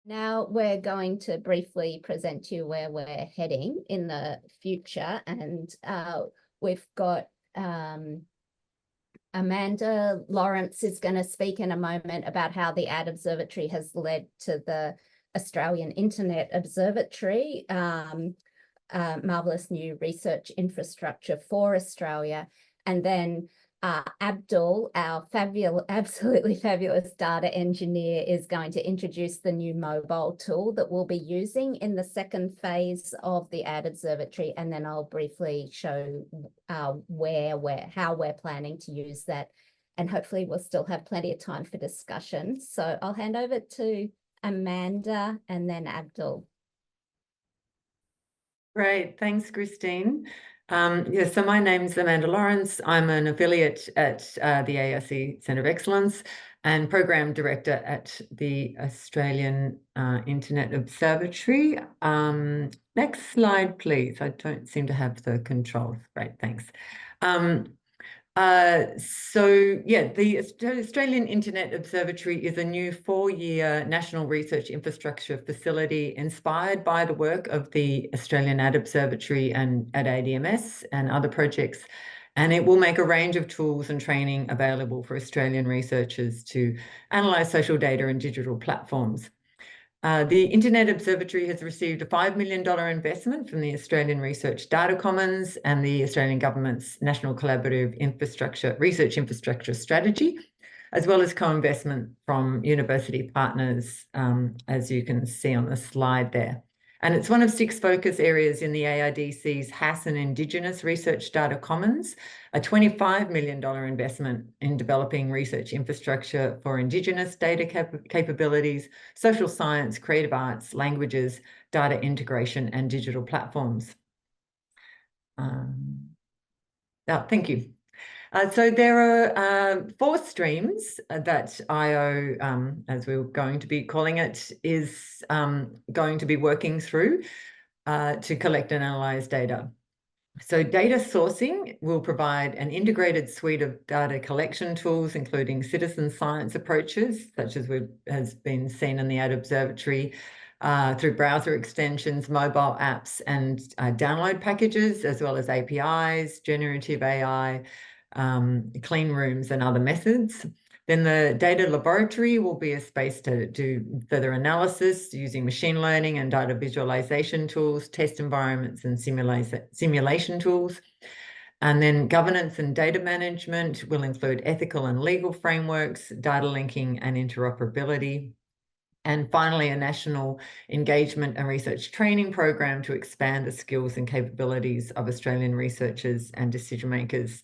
Now we're going to briefly present to you where we're heading in the future, and we've got Amanda Lawrence is going to speak in a moment about how the Ad Observatory has led to the Australian Internet Observatory, marvellous new research infrastructure for Australia. And then Abdul, our absolutely fabulous data engineer, is going to introduce the new mobile tool that we'll be using in the second phase of the Ad Observatory, and then I'll briefly show how we're planning to use that, and hopefully we'll still have plenty of time for discussion. So I'll hand over to Amanda and then Abdul. Great, thanks, Christine. So my name's Amanda Lawrence. I'm an affiliate at the ARC Centre of Excellence and Program Director at the Australian Internet Observatory. Next slide, please. I don't seem to have the controls. Great, thanks. The Australian Internet Observatory is a new 4-year national research infrastructure facility inspired by the work of the Australian Ad Observatory and at ADM+S and other projects. And it will make a range of tools and training available for Australian researchers to analyse social data and digital platforms. The Internet Observatory has received a $5 million investment from the Australian Research Data Commons and the Australian Government's National Collaborative Research Infrastructure Strategy, as well as co-investment from university partners, as you can see on the slide there. And it's one of 6 focus areas in the ARDC's HAS and Indigenous Research Data Commons, a $25 million investment in developing research infrastructure for Indigenous data capabilities, social science, creative arts, languages, data integration, and digital platforms. Thank you. So there are 4 streams that IO, as we're going to be calling it, is going to be working through to collect and analyse data. So data sourcing will provide an integrated suite of data collection tools, including citizen science approaches, such as has been seen in the Ad Observatory, through browser extensions, mobile apps, and download packages, as well as APIs, generative AI, clean rooms and other methods. Then the data laboratory will be a space to do further analysis using machine learning and data visualization tools, test environments and simulation tools. And then governance and data management will include ethical and legal frameworks, data linking and interoperability. And finally, a national engagement and research training program to expand the skills and capabilities of Australian researchers and decision makers,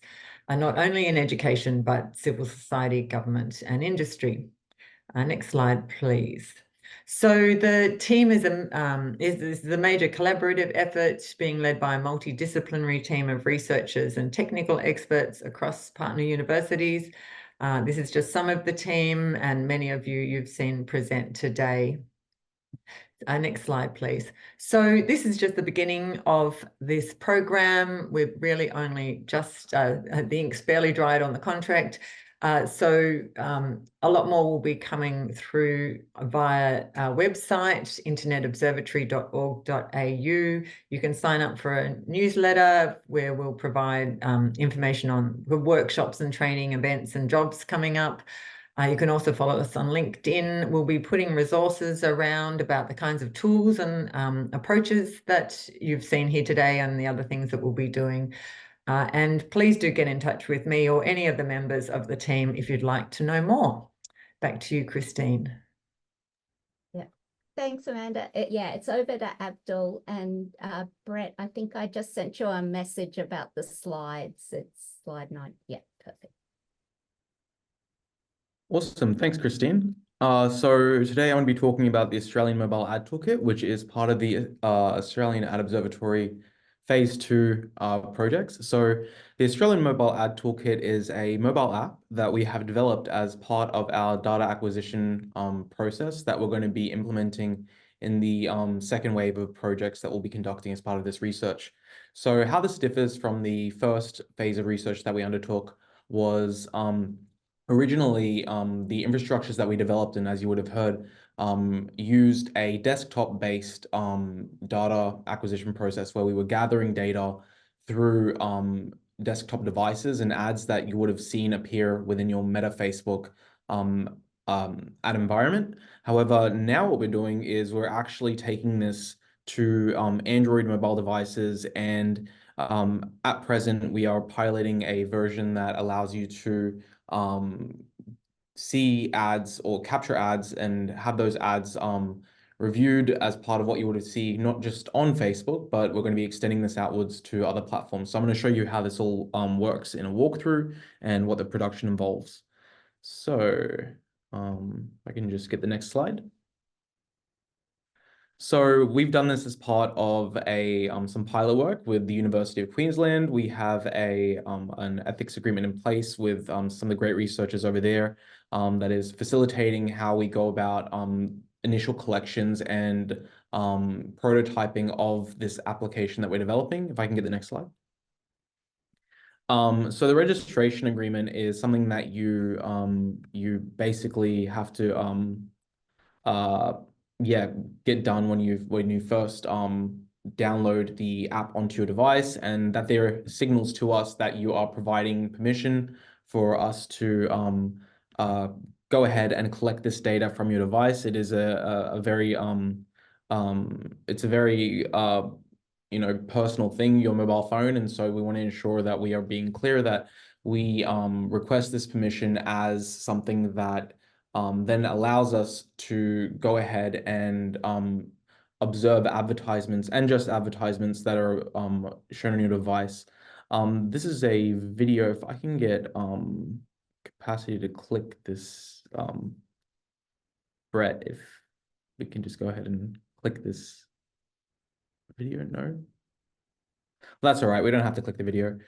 not only in education, but civil society, government and industry. Next slide, please. So the team is a major collaborative effort being led by a multidisciplinary team of researchers and technical experts across partner universities. This is just some of the team, and many of you've seen present today. Next slide, please. So this is just the beginning of this program. We've really only just, the ink's barely dried on the contract. So a lot more will be coming through via our website, internetobservatory.org.au. You can sign up for a newsletter where we'll provide information on the workshops and training events and jobs coming up. You can also follow us on LinkedIn. We'll be putting resources around about the kinds of tools and approaches that you've seen here today and the other things that we'll be doing. And please do get in touch with me or any of the members of the team if you'd like to know more. Back to you, Christine. Yeah, thanks, Amanda. It's over to Abdul and Brett. I think I just sent you a message about the slides. It's slide 9. Yeah, perfect. Awesome. Thanks, Christine. So today I'm going to be talking about the Australian Mobile Ad Toolkit, which is part of the Australian Ad Observatory Phase 2 projects. So the Australian Mobile Ad Toolkit is a mobile app that we have developed as part of our data acquisition process that we're going to be implementing in the second wave of projects that we'll be conducting as part of this research. So how this differs from the first phase of research that we undertook was originally, the infrastructures that we developed, and as you would have heard used a desktop-based data acquisition process where we were gathering data through desktop devices and ads that you would have seen appear within your Meta Facebook ad environment. However, now what we're doing is we're actually taking this to Android mobile devices, and at present we are piloting a version that allows you to see ads or capture ads and have those ads reviewed as part of what you would see not just on Facebook, but we're going to be extending this outwards to other platforms. So I'm going to show you how this all works in a walkthrough and what the production involves. So I can just get the next slide. So we've done this as part of some pilot work with the University of Queensland. We have an ethics agreement in place with some of the great researchers over there that is facilitating how we go about initial collections and prototyping of this application that we're developing. If I can get the next slide. So the registration agreement is something that you basically have to get done when you first download the app onto your device, and that there signals to us that you are providing permission for us to go ahead and collect this data from your device. It is a very personal thing, your mobile phone, and so we want to ensure that we are being clear that we request this permission as something that then allows us to go ahead and observe advertisements, and just advertisements that are shown on your device. This is a video. If I can get capacity to click this, Brett, if we can just go ahead and click this video. No, that's all right. We don't have to click the video.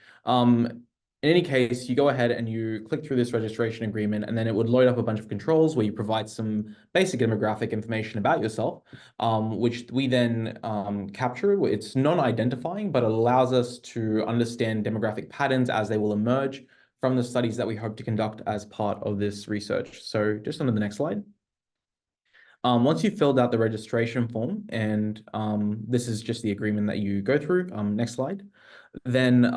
In any case, you go ahead and you click through this registration agreement, and then it would load up a bunch of controls where you provide some basic demographic information about yourself, which we then capture. It's non-identifying, but it allows us to understand demographic patterns as they will emerge from the studies that we hope to conduct as part of this research. So just on to the next slide. Once you've filled out the registration form, and this is just the agreement that you go through, next slide, then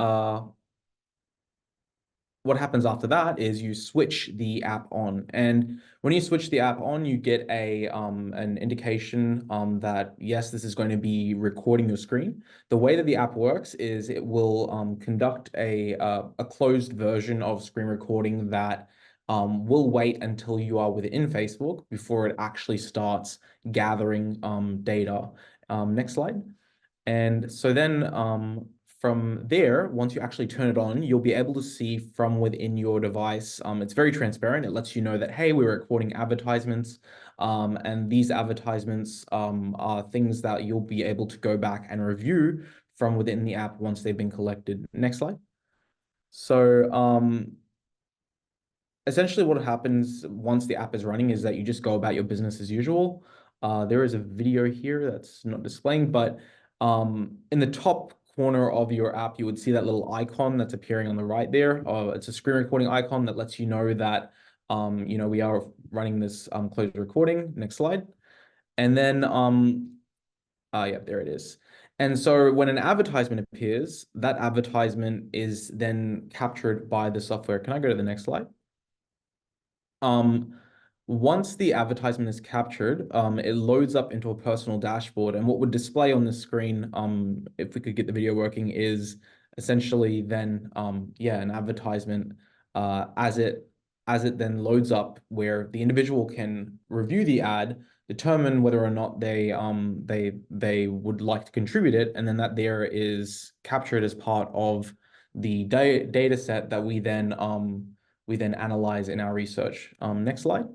what happens after that is you switch the app on. And when you switch the app on, you get an indication that, yes, this is going to be recording your screen. The way that the app works is it will conduct a closed version of screen recording that will wait until you are within Facebook before it actually starts gathering data. Next slide. And so then from there, once you actually turn it on, you'll be able to see from within your device. It's very transparent. It lets you know that, hey, we're recording advertisements, and these advertisements are things that you'll be able to go back and review from within the app once they've been collected. Next slide. So essentially what happens once the app is running is that you just go about your business as usual. There is a video here that's not displaying, but in the top corner of your app, you would see that little icon that's appearing on the right there. It's a screen recording icon that lets you know that we are running this closed recording. Next slide. And then yeah, there it is. And so when an advertisement appears, that advertisement is then captured by the software. Can I go to the next slide? Once the advertisement is captured, it loads up into a personal dashboard, and what would display on the screen, if we could get the video working, is essentially then an advertisement as it then loads up, where the individual can review the ad, determine whether or not they would like to contribute it, and then that there is captured as part of the data set that we then analyze in our research. Next slide.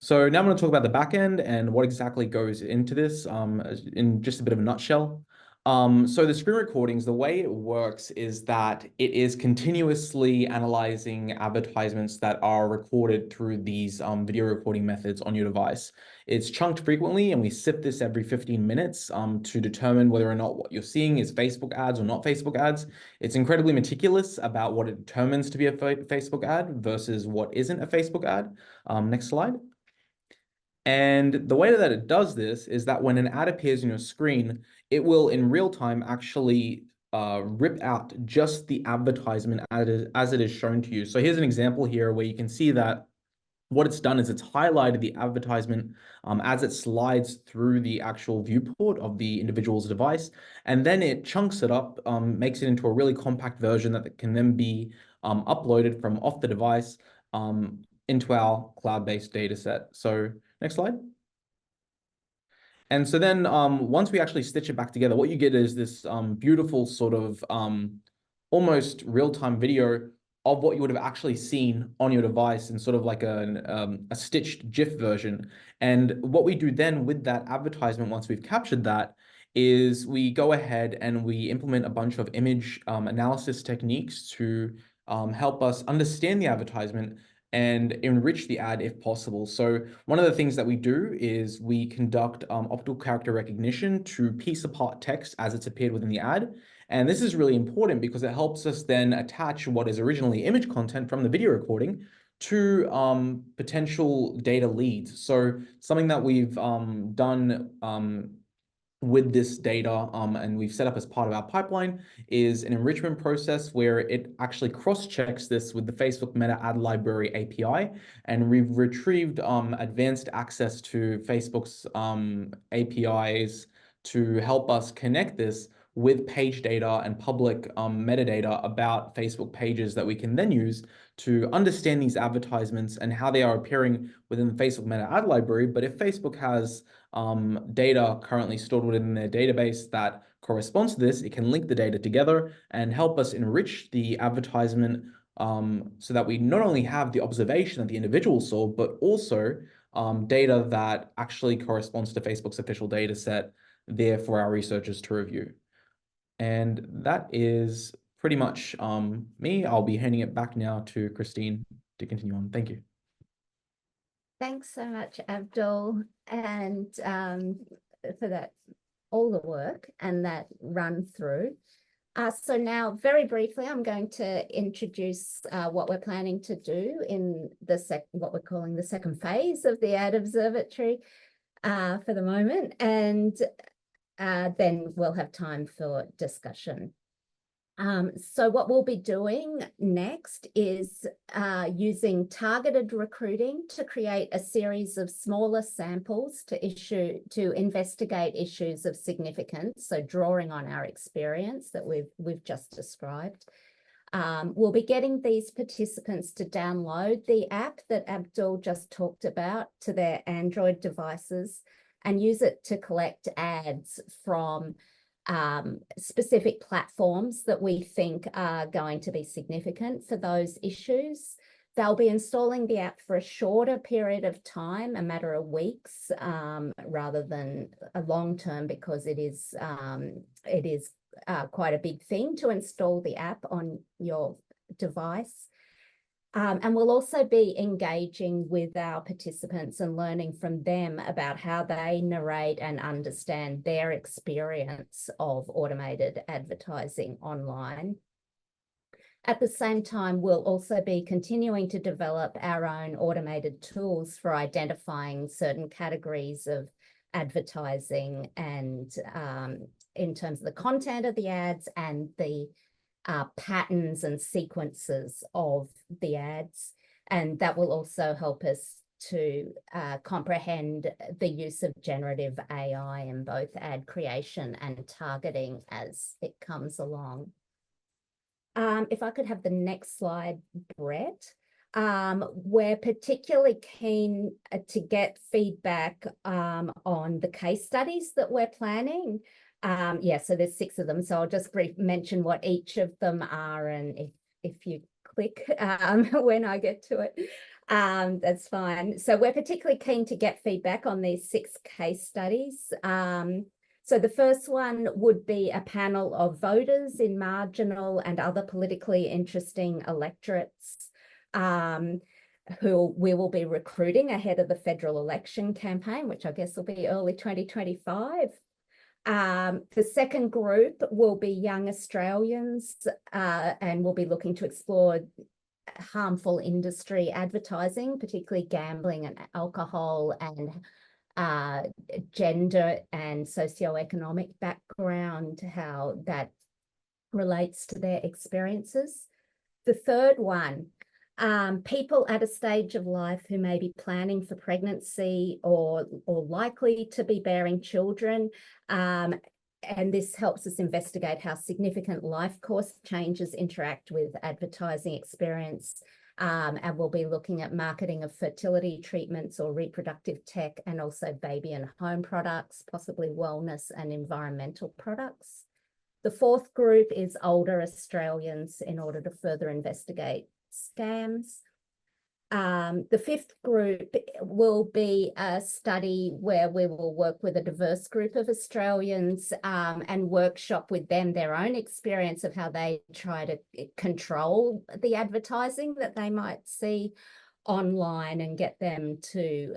So now I'm going to talk about the back end and what exactly goes into this in just a bit of a nutshell. So the screen recordings, the way it works is that it is continuously analyzing advertisements that are recorded through these video recording methods on your device. It's chunked frequently, and we sift this every 15 minutes to determine whether or not what you're seeing is Facebook ads or not Facebook ads. It's incredibly meticulous about what it determines to be a Facebook ad versus what isn't a Facebook ad. Next slide. And the way that it does this is that when an ad appears on your screen, it will in real time actually rip out just the advertisement as it is shown to you. So here's an example here where you can see that what it's done is it's highlighted the advertisement as it slides through the actual viewport of the individual's device, and then it chunks it up, makes it into a really compact version that can then be uploaded from off the device into our cloud-based data set. So next slide. And so then once we actually stitch it back together, what you get is this beautiful sort of almost real-time video of what you would have actually seen on your device in sort of like a stitched GIF version. And what we do then with that advertisement, once we've captured that, is we go ahead and we implement a bunch of image analysis techniques to help us understand the advertisement and enrich the ad if possible. So one of the things that we do is we conduct optical character recognition to piece apart text as it's appeared within the ad. And this is really important because it helps us then attach what is originally image content from the video recording to potential data leads. So something that we've done with this data and we've set up as part of our pipeline is an enrichment process where it actually cross-checks this with the Facebook Meta Ad Library API, and we've retrieved advanced access to Facebook's APIs to help us connect this with page data and public metadata about Facebook pages that we can then use to understand these advertisements and how they are appearing within the Facebook Meta Ad Library. But if Facebook has data currently stored within their database that corresponds to this, it can link the data together and help us enrich the advertisement so that we not only have the observation that the individual saw, but also data that actually corresponds to Facebook's official data set there for our researchers to review. And that is pretty much me. I'll be handing it back now to Christine to continue on. Thank you. Thanks so much, Abdul, and for that, all the work and that run through. So now, very briefly, I'm going to introduce what we're planning to do in the what we're calling the second phase of the Ad Observatory for the moment, and then we'll have time for discussion. So what we'll be doing next is using targeted recruiting to create a series of smaller samples to investigate issues of significance. So drawing on our experience that we've just described. We'll be getting these participants to download the app that Abdul just talked about to their Android devices and use it to collect ads from specific platforms that we think are going to be significant for those issues. They'll be installing the app for a shorter period of time, a matter of weeks, rather than a long term, because it is quite a big thing to install the app on your device. And we'll also be engaging with our participants and learning from them about how they narrate and understand their experience of automated advertising online. At the same time, we'll also be continuing to develop our own automated tools for identifying certain categories of advertising and in terms of the content of the ads and the patterns and sequences of the ads. And that will also help us to comprehend the use of generative AI in both ad creation and targeting as it comes along. If I could have the next slide, Brett. We're particularly keen to get feedback on the case studies that we're planning. Yeah, so there's 6 of them. So I'll just mention what each of them are, and if you click when I get to it, that's fine. So we're particularly keen to get feedback on these 6 case studies. So the first one would be a panel of voters in marginal and other politically interesting electorates who we will be recruiting ahead of the federal election campaign, which I guess will be early 2025. The second group will be young Australians, and we'll be looking to explore harmful industry advertising, particularly gambling and alcohol, and gender and socioeconomic background, how that relates to their experiences. The third one, people at a stage of life who may be planning for pregnancy or likely to be bearing children. And this helps us investigate how significant life course changes interact with advertising experience. And we'll be looking at marketing of fertility treatments or reproductive tech, and also baby and home products, possibly wellness and environmental products. The fourth group is older Australians, in order to further investigate scams. The fifth group will be a study where we will work with a diverse group of Australians and workshop with them their own experience of how they try to control the advertising that they might see online, and get them to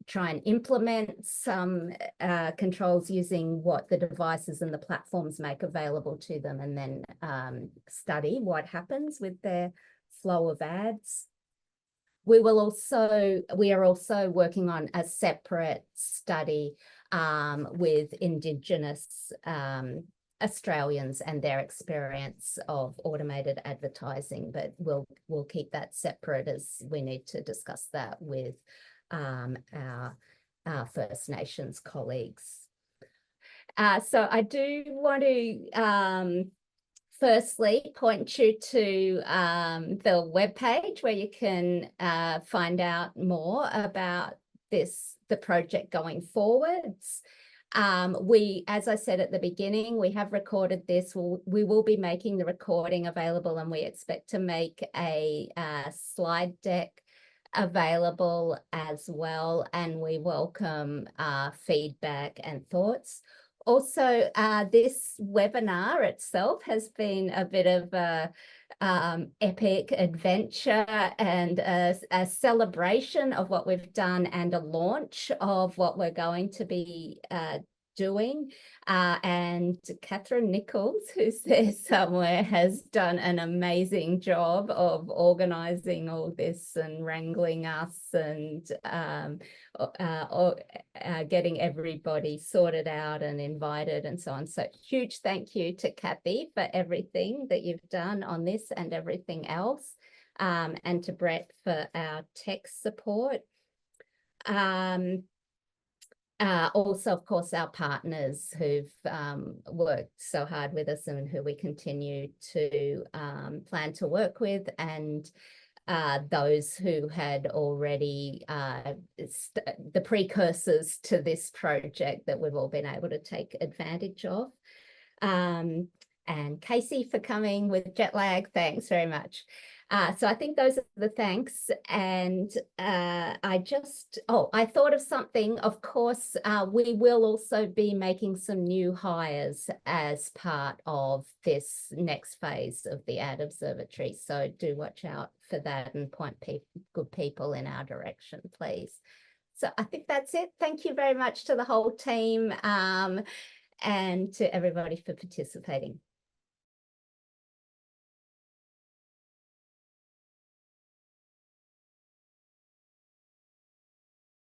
try and implement some controls using what the devices and the platforms make available to them, and then study what happens with their flow of ads. We are also working on a separate study with Indigenous Australians and their experience of automated advertising, but we'll keep that separate, as we need to discuss that with our First Nations colleagues. So I do want to firstly point you to the webpage where you can find out more about the project going forwards. As I said at the beginning, we have recorded this. We will be making the recording available, and we expect to make a slide deck available as well, and we welcome feedback and thoughts. Also, this webinar itself has been a bit of a epic adventure and a celebration of what we've done, and a launch of what we're going to be doing. And Catherine Nichols, who's there somewhere, has done an amazing job of organising all this and wrangling us and getting everybody sorted out and invited and so on. So huge thank you to Kathy for everything that you've done on this and everything else, and to Brett for our tech support. Also, of course, our partners who've worked so hard with us and who we continue to plan to work with, and those who had already the precursors to this project that we've all been able to take advantage of. And Casey for coming with jet lag, thanks very much. So I think those are the thanks. And I thought of something. Of course, we will also be making some new hires as part of this next phase of the Ad Observatory. So do watch out for that and point good people in our direction, please. So I think that's it. Thank you very much to the whole team and to everybody for participating.